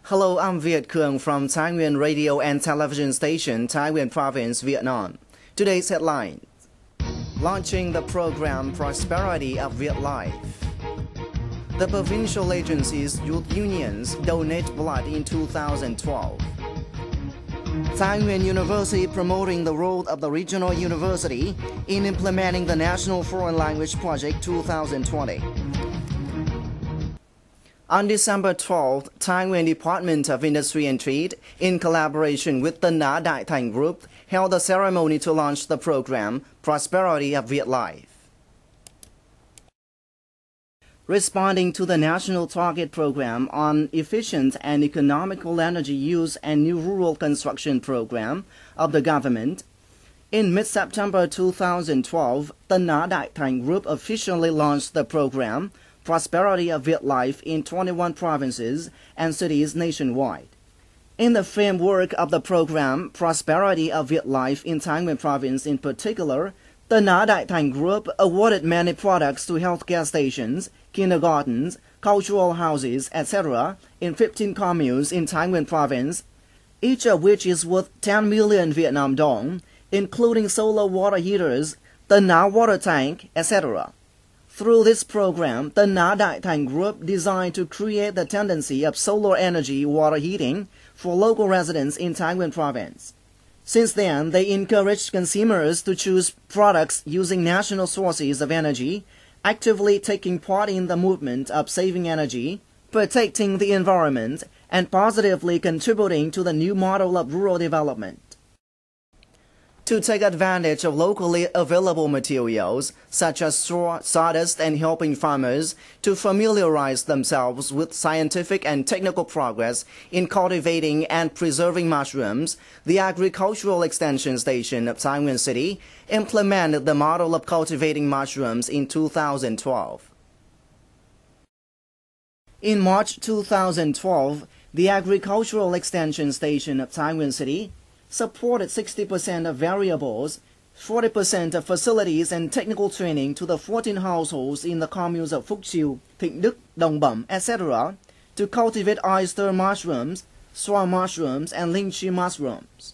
Hello, I'm Viet Cuong from Thái Nguyên radio and television station, Thái Nguyên province, Vietnam. Today's headlines. Launching the program Prosperity of Viet Life. The provincial agencies' youth unions donate blood in 2012. Thai Nguyen University promoting the role of the regional university in implementing the National Foreign Language Project 2020. On December 12th, Thai Nguyen Department of Industry and Trade, in collaboration with the Na Dai Thanh Group, held a ceremony to launch the program Prosperity of Viet Life. Responding to the National Target Program on Efficient and Economical Energy Use and New Rural Construction Program of the government, in mid-September 2012, the Na Dai Thanh Group officially launched the program Prosperity of Viet Life in 21 provinces and cities nationwide. In the framework of the program Prosperity of Viet Life in Thái Nguyên province in particular, the Na Dai Thanh Group awarded many products to healthcare stations, kindergartens, cultural houses, etc. in 15 communes in Thái Nguyên province, each of which is worth 10 million Vietnam dong, including solar water heaters, the Na water tank, etc. Through this program, the Na Dai Thanh Group designed to create the tendency of solar energy water heating for local residents in Thái Nguyên province. Since then, they encouraged consumers to choose products using national sources of energy, actively taking part in the movement of saving energy, protecting the environment, and positively contributing to the new model of rural development. To take advantage of locally available materials, such as straw, sawdust, and helping farmers to familiarize themselves with scientific and technical progress in cultivating and preserving mushrooms, the Agricultural Extension Station of Thái Nguyên City implemented the model of cultivating mushrooms in 2012. In March 2012, the Agricultural Extension Station of Thái Nguyên City supported 60% of variables, 40% of facilities and technical training to the 14 households in the communes of Phúc Chiu, Thịnh Đức, Đồng Bẩm, etc. to cultivate oyster mushrooms, swan mushrooms, and lychee mushrooms.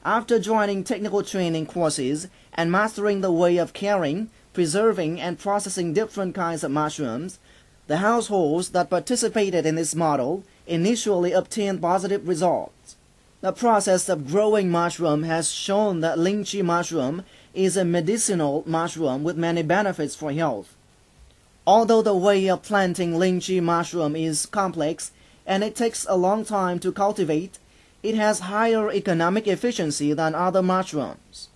After joining technical training courses and mastering the way of caring, preserving, and processing different kinds of mushrooms, the households that participated in this model initially obtained positive results. The process of growing mushroom has shown that lychee mushroom is a medicinal mushroom with many benefits for health. Although the way of planting lychee mushroom is complex and it takes a long time to cultivate, it has higher economic efficiency than other mushrooms.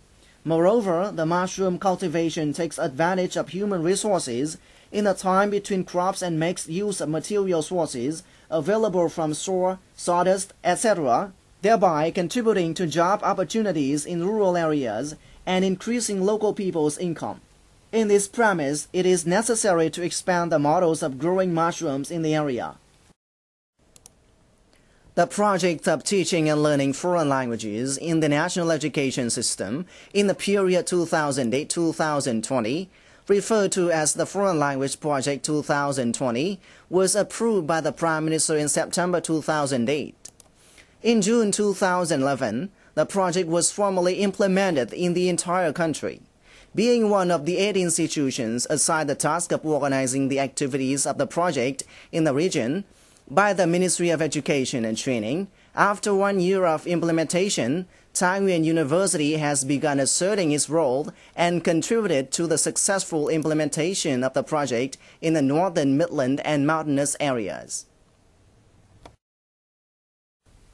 Moreover, the mushroom cultivation takes advantage of human resources in the time between crops and makes use of material sources available from straw, sawdust, etc., thereby contributing to job opportunities in rural areas and increasing local people's income. In this premise, it is necessary to expand the models of growing mushrooms in the area. The project of teaching and learning foreign languages in the national education system in the period 2008-2020, referred to as the Foreign Language Project 2020, was approved by the Prime Minister in September 2008. In June 2011, the project was formally implemented in the entire country, being one of the 8 institutions assigned the task of organizing the activities of the project in the region by the Ministry of Education and Training. After 1 year of implementation, Thai Nguyen University has begun asserting its role and contributed to the successful implementation of the project in the northern, Midland, and mountainous areas.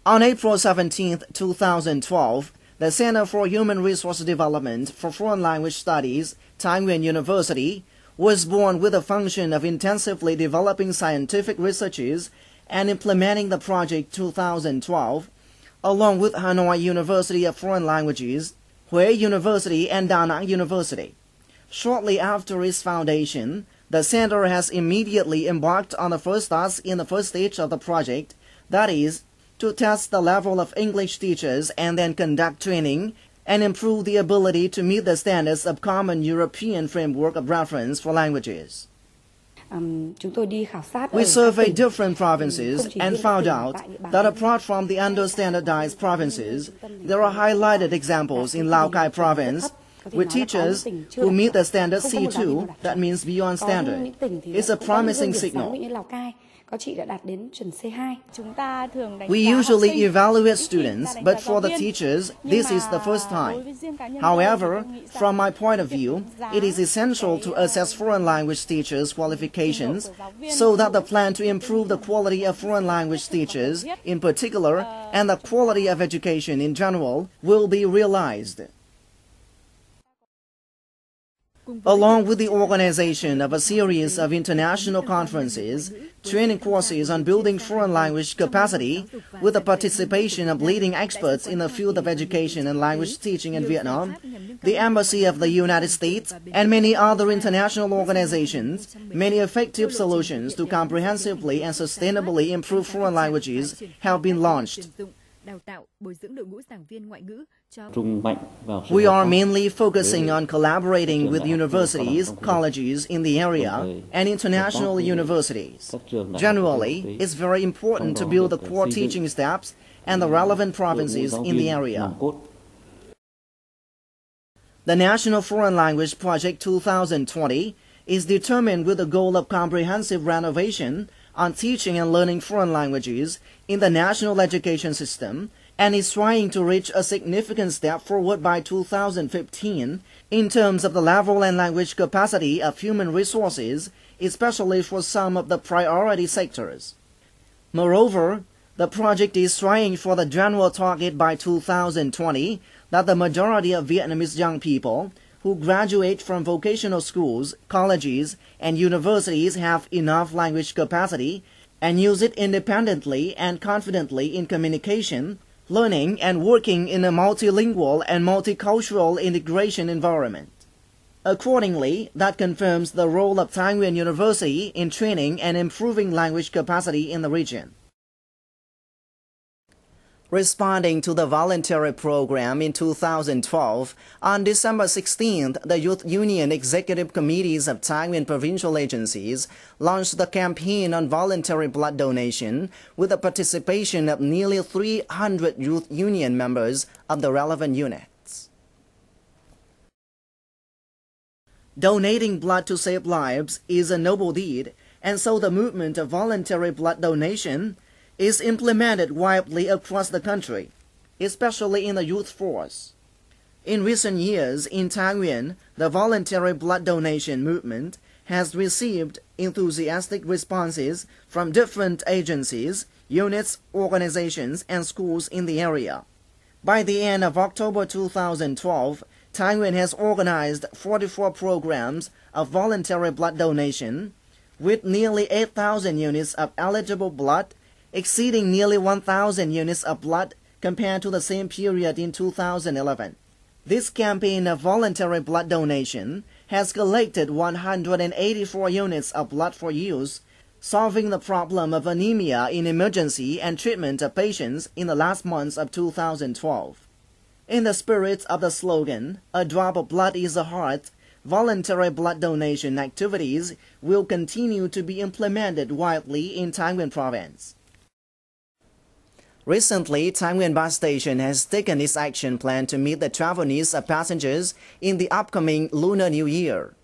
On April 17, 2012, the Center for Human Resource Development for Foreign Language Studies, Thai Nguyen University, was born with the function of intensively developing scientific researches and implementing the Project 2012, along with Hanoi University of Foreign Languages, Huế University, and Da Nang University. Shortly after its foundation, the center has immediately embarked on the first task in the first stage of the project, that is, to test the level of English teachers and then conduct training and improve the ability to meet the standards of Common European Framework of Reference for Languages. We surveyed different provinces and found out that apart from the under-standardized provinces, there are highlighted examples in Lào Cai province with teachers who meet the standard C2, that means beyond standard. It's a promising signal. We usually evaluate students, but for the teachers, this is the first time. However, from my point of view, it is essential to assess foreign language teachers' qualifications so that the plan to improve the quality of foreign language teachers in particular and the quality of education in general will be realized. Along with the organization of a series of international conferences, training courses on building foreign language capacity, with the participation of leading experts in the field of education and language teaching in Vietnam, the Embassy of the United States, and many other international organizations, many effective solutions to comprehensively and sustainably improve foreign languages have been launched. We are mainly focusing on collaborating with universities, colleges in the area, and international universities. Generally, it's very important to build the core teaching staffs and the relevant provinces in the area. The National Foreign Language Project 2020 is determined with the goal of comprehensive renovation on teaching and learning foreign languages in the national education system, and is trying to reach a significant step forward by 2015 in terms of the level and language capacity of human resources, especially for some of the priority sectors. Moreover, the project is trying for the general target by 2020 that the majority of Vietnamese young people who graduate from vocational schools, colleges, and universities have enough language capacity and use it independently and confidently in communication, learning, and working in a multilingual and multicultural integration environment. Accordingly, that confirms the role of Thái Nguyen University in training and improving language capacity in the region. Responding to the voluntary program in 2012, on December 16th, the Youth Union Executive Committees of Thái Nguyên provincial agencies launched the campaign on voluntary blood donation with the participation of nearly 300 Youth Union members of the relevant units. Donating blood to save lives is a noble deed, and so the movement of voluntary blood donation is implemented widely across the country, especially in the youth force. In recent years, in Thái Nguyên, the voluntary blood donation movement has received enthusiastic responses from different agencies, units, organizations, and schools in the area. By the end of October 2012, Thái Nguyên has organized 44 programs of voluntary blood donation, with nearly 8,000 units of eligible blood, exceeding nearly 1,000 units of blood compared to the same period in 2011. This campaign of voluntary blood donation has collected 184 units of blood for use, solving the problem of anemia in emergency and treatment of patients in the last months of 2012. In the spirit of the slogan, "A drop of blood is a heart," voluntary blood donation activities will continue to be implemented widely in Thái Nguyên province. Recently, Thái Nguyên bus station has taken its action plan to meet the travel needs of passengers in the upcoming Lunar New Year.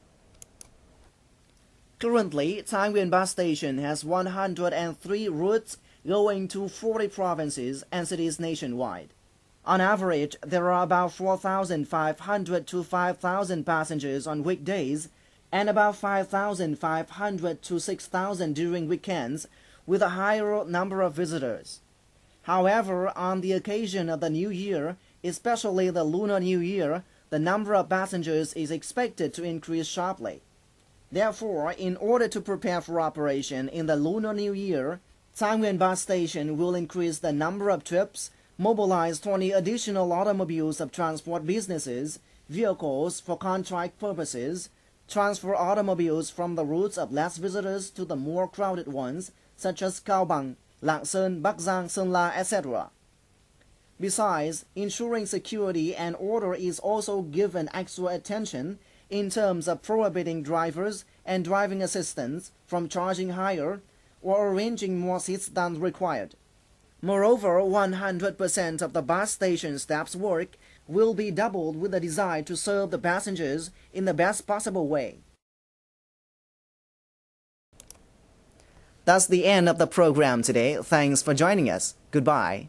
Currently, Thái Nguyên bus station has 103 routes going to 40 provinces and cities nationwide. On average, there are about 4,500 to 5,000 passengers on weekdays and about 5,500 to 6,000 during weekends, with a higher number of visitors. However, on the occasion of the New Year, especially the Lunar New Year, the number of passengers is expected to increase sharply. Therefore, in order to prepare for operation in the Lunar New Year, Thái Nguyên bus station will increase the number of trips, mobilize 20 additional automobiles of transport businesses, vehicles for contract purposes, transfer automobiles from the routes of less visitors to the more crowded ones, such as Cao Bằng, Lạng Sơn, Bắc Giang, Sơn La, etc. Besides, ensuring security and order is also given extra attention, in terms of prohibiting drivers and driving assistants from charging higher or arranging more seats than required. Moreover, 100% of the bus station staff's work will be doubled with the desire to serve the passengers in the best possible way. That's the end of the program today. Thanks for joining us. Goodbye.